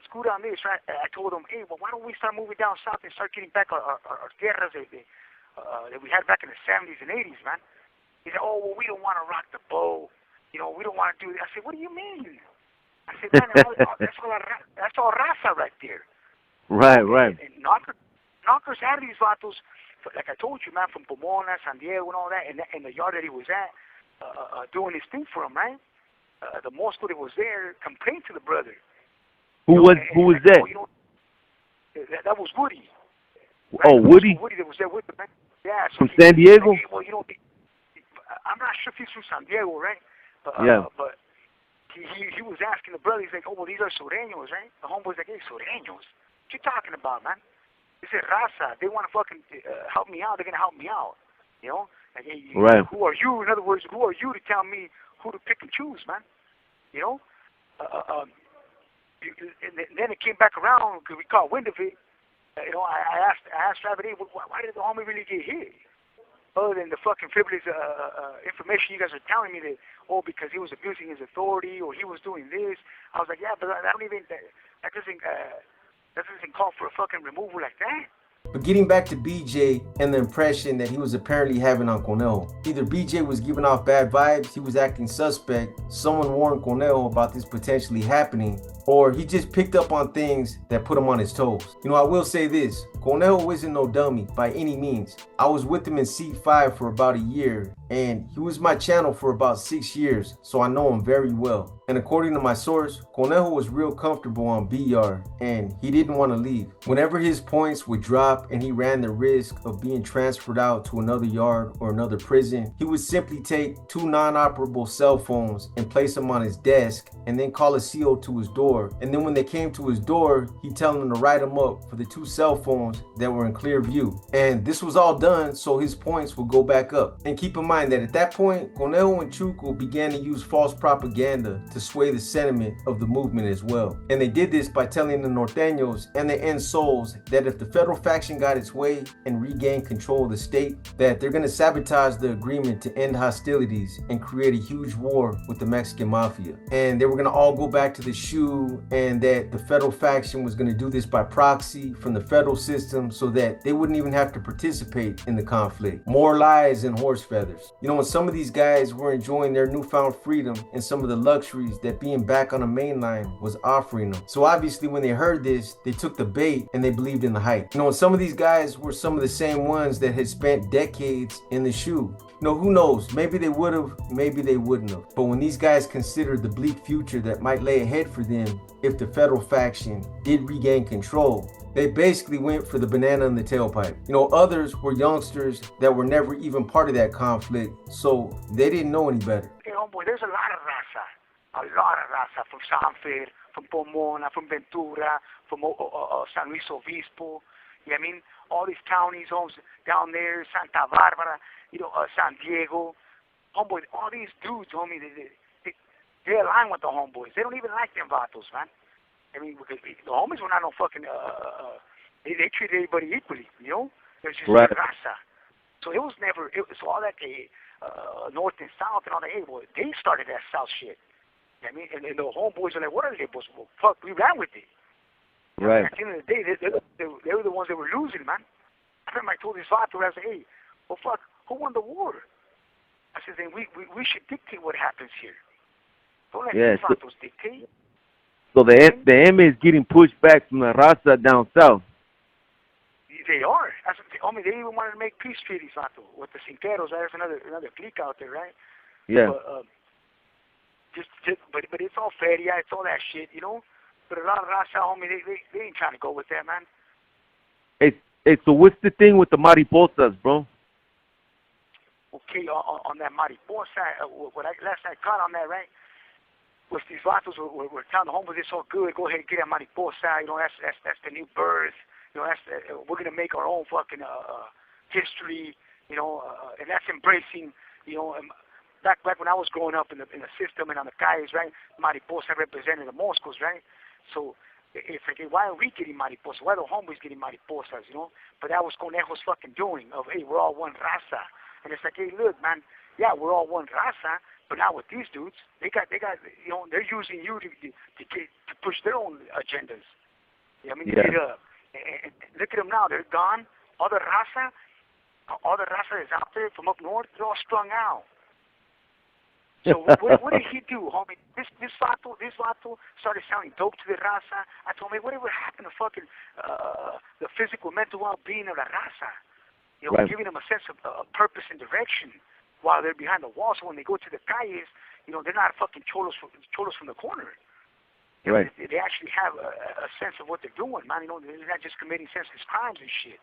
Screwed on this, right? I told him, hey, well, why don't we start moving down south and start getting back our tierras that we had back in the 70s and 80s, man. He said, oh, well, we don't want to rock the boat. We don't want to do that. I said, what do you mean? I said, man, that's all raza right there. Right. And Knockers had these vatos, like I told you, man, from Pomona, San Diego, and all that, and the yard that he was at, doing his thing for him, right? The Moscow that was there complained to the brother. Who was that? That was Woody. Right? Oh, Woody? Woody that was there with him, man. Yeah. So from San Diego? Well, I'm not sure if he's from San Diego, right? Yeah. But he was asking the brother, he's like, oh, well, these are sureños, right? The homeboy's like, hey, sureños? What you talking about, man? He said, raza, they want to fucking help me out. They're going to help me out, Like, hey, right. Who are you? In other words, who are you to tell me who to pick and choose, man? And then it came back around because we caught wind of it. I asked Rabbit, hey, why did the homie really get hit? Other than the fucking frivolous information you guys are telling me that, because he was abusing his authority or he was doing this. I was like, yeah, but that doesn't call for a fucking removal like that. But getting back to BJ and the impression that he was apparently having on Conejo, either BJ was giving off bad vibes, he was acting suspect, someone warned Conejo about this potentially happening, or he just picked up on things that put him on his toes. I will say this, Conejo isn't no dummy by any means. I was with him in C5 for about a year, and he was my channel for about 6 years, so I know him very well. And according to my source, Conejo was real comfortable on BR, and he didn't want to leave. Whenever his points would drop and he ran the risk of being transferred out to another yard or another prison, he would simply take 2 non-operable cell phones and place them on his desk and then call a CO to his door. And then when they came to his door, he'd tell them to write them up for the 2 cell phones that were in clear view. And this was all done so his points would go back up. And keep in mind that at that point, Conejo and Chuco began to use false propaganda to sway the sentiment of the movement as well. And they did this by telling the Norteños and the End Souls that if the federal faction got its way and regained control of the state, that they're going to sabotage the agreement to end hostilities and create a huge war with the Mexican Mafia. And they were going to all go back to the shoe coup and that the federal faction was going to do this by proxy from the federal system so that they wouldn't even have to participate in the conflict. More lies and horse feathers. You know, when some of these guys were enjoying their newfound freedom and some of the luxuries that being back on the Mainline was offering them. So obviously when they heard this, they took the bait and they believed in the hype. You know, and some of these guys were some of the same ones that had spent decades in the shoe. You know, who knows? Maybe they would have, maybe they wouldn't have. But when these guys considered the bleak future that might lay ahead for them if the federal faction did regain control, they basically went for the banana in the tailpipe. You know, others were youngsters that were never even part of that conflict, so they didn't know any better. Hey, homeboy, there's a lot of raza from Sanford, from Pomona, from Ventura, from San Luis Obispo. You know what I mean? All these counties, homes down there, Santa Barbara, you know, San Diego. Homeboy, all these dudes, homie, they align with the homeboys. They don't even like them vatos, man. I mean, because the homies were not no fucking, they treated everybody equally, you know? It was just right. raza. So it was never, so all that, north and south and all that, hey, boy, they started that south shit. You know what I mean? And the homeboys are like, what are they? Well, fuck, we ran with it. Right. At the end of the day, they were the ones that were losing, man. I remember I told this vato, I said, hey, well, fuck, who won the war? I said, then we should dictate what happens here. Don't let these vatos dictate. So the M is getting pushed back from the raza down south. They are. I mean, they even wanted to make peace treaties, vato, with the Cinqueros. There's another clique out there, right? Yeah. But it's all feria, it's all that shit, you know. But a lot of raza, homie, they ain't trying to go with that, man. Hey, so what's the thing with the mariposas, bro? Okay, on that mariposa, what last I caught on that, right? Was these vatos were telling the homies it's all good. Go ahead and get that mariposa. You know, that's the new birth. You know, we're gonna make our own fucking history. You know, and that's embracing. You know, back when I was growing up in the system and on the calles, right? Mariposa represented the Moscos, right? So it's like, hey, why are we getting mariposa? Why are the homies getting mariposas? You know, but that was Conejo's fucking doing. Of hey, we're all one raza. And it's like, hey, look, man, yeah, we're all one raza, but now with these dudes, they got, you know, they're using you to push their own agendas. You know what I mean? Yeah. And look at them now, they're gone. All the raza is out there from up north, they're all strung out. So what did he do, homie? This vato started sounding dope to the raza. I told him, hey, whatever happened to fucking the physical, mental well-being of the raza? You know, right. Giving them a sense of purpose and direction while they're behind the wall. So when they go to the calles, you know, they're not fucking cholos from the corner. You know, right. They actually have a sense of what they're doing, man. You know, they're not just committing senseless crimes and shit.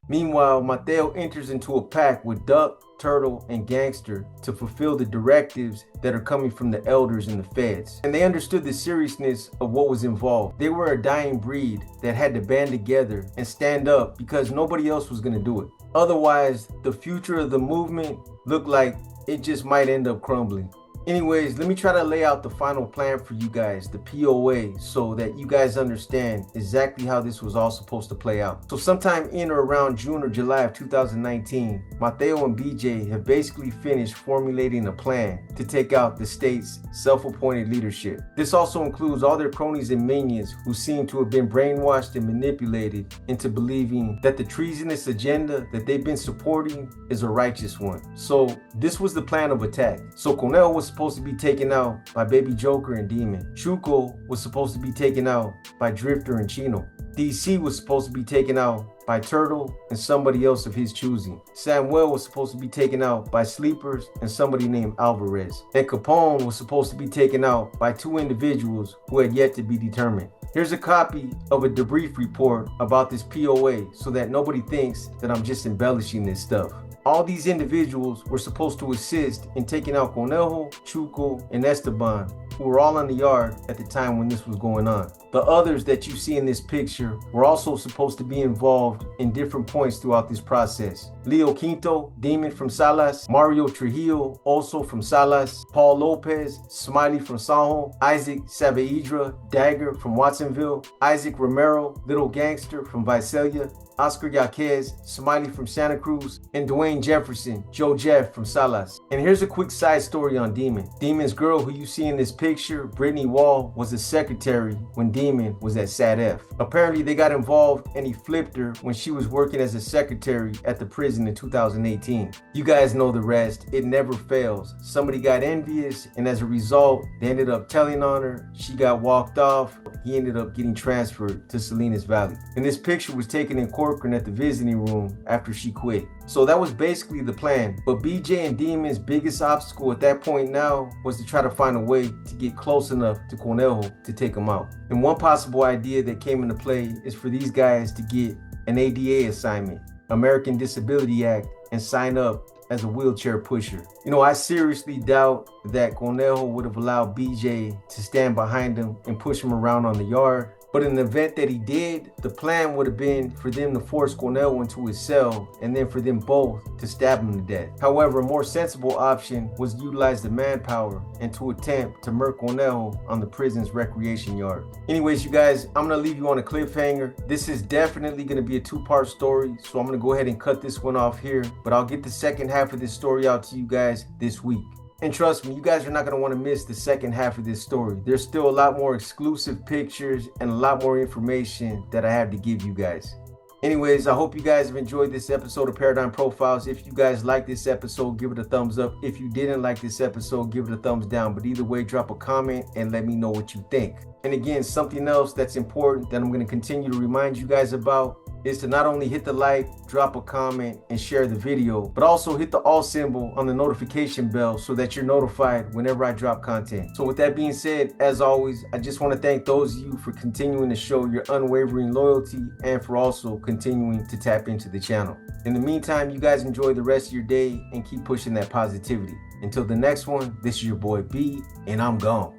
Meanwhile, Mateo enters into a pact with Duck, Turtle, and Gangster to fulfill the directives that are coming from the elders and the feds. And they understood the seriousness of what was involved. They were a dying breed that had to band together and stand up because nobody else was going to do it. Otherwise, the future of the movement looked like it just might end up crumbling. Anyways, let me try to lay out the final plan for you guys, the POA, so that you guys understand exactly how this was all supposed to play out. So sometime in or around June or July of 2019, Mateo and BJ have basically finished formulating a plan to take out the state's self-appointed leadership. This also includes all their cronies and minions who seem to have been brainwashed and manipulated into believing that the treasonous agenda that they've been supporting is a righteous one. So this was the plan of attack. So Conejo was supposed to be taken out by Baby Joker and Demon. Chuco was supposed to be taken out by Drifter and Chino. DC was supposed to be taken out by Turtle and somebody else of his choosing. Samuel was supposed to be taken out by Sleepers and somebody named Alvarez. And Capone was supposed to be taken out by two individuals who had yet to be determined. Here's a copy of a debrief report about this POA so that nobody thinks that I'm just embellishing this stuff. All these individuals were supposed to assist in taking out Conejo, Chuco, and Esteban, who were all on the yard at the time when this was going on. The others that you see in this picture were also supposed to be involved in different points throughout this process. Leo Quinto, Demon from Salas, Mario Trujillo, also from Salas, Paul Lopez, Smiley from Sanjo, Isaac Saavedra, Dagger from Watsonville, Isaac Romero, Little Gangster from Visalia, Oscar Yaquez, Smiley from Santa Cruz, and Dwayne Jefferson, Joe Jeff from Salas. And here's a quick side story on Demon. Demon's girl who you see in this picture, Brittany Wall, was a secretary when Demon was at SAT-F. Apparently they got involved and he flipped her when she was working as a secretary at the prison in 2018. You guys know the rest. It never fails. Somebody got envious and as a result, they ended up telling on her. She got walked off. He ended up getting transferred to Salinas Valley. And this picture was taken in Corcoran at the visiting room after she quit. So that was basically the plan. But BJ and Demon's biggest obstacle at that point now was to try to find a way to get close enough to Conejo to take him out. And one possible idea that came into play is for these guys to get an ADA assignment, American Disability Act, and sign up as a wheelchair pusher. You know, I seriously doubt that Conejo would have allowed BJ to stand behind him and push him around on the yard. But in the event that he did, the plan would have been for them to force Conejo into his cell and then for them both to stab him to death. However, a more sensible option was to utilize the manpower and to attempt to murk Conejo on the prison's recreation yard. Anyways, you guys, I'm gonna leave you on a cliffhanger. This is definitely gonna be a two-part story, so I'm gonna go ahead and cut this one off here, but I'll get the second half of this story out to you guys this week. And trust me, you guys are not going to want to miss the second half of this story. There's still a lot more exclusive pictures and a lot more information that I have to give you guys. Anyways, I hope you guys have enjoyed this episode of Paradigm Profiles. If you guys like this episode, give it a thumbs up. If you didn't like this episode, give it a thumbs down. But either way, drop a comment and let me know what you think. And again, something else that's important that I'm going to continue to remind you guys about is to not only hit the like, drop a comment, and share the video, but also hit the all symbol on the notification bell so that you're notified whenever I drop content. So with that being said, as always, I just want to thank those of you for continuing to show your unwavering loyalty and for also continuing to tap into the channel. In the meantime, you guys enjoy the rest of your day and keep pushing that positivity. Until the next one, this is your boy B, and I'm gone.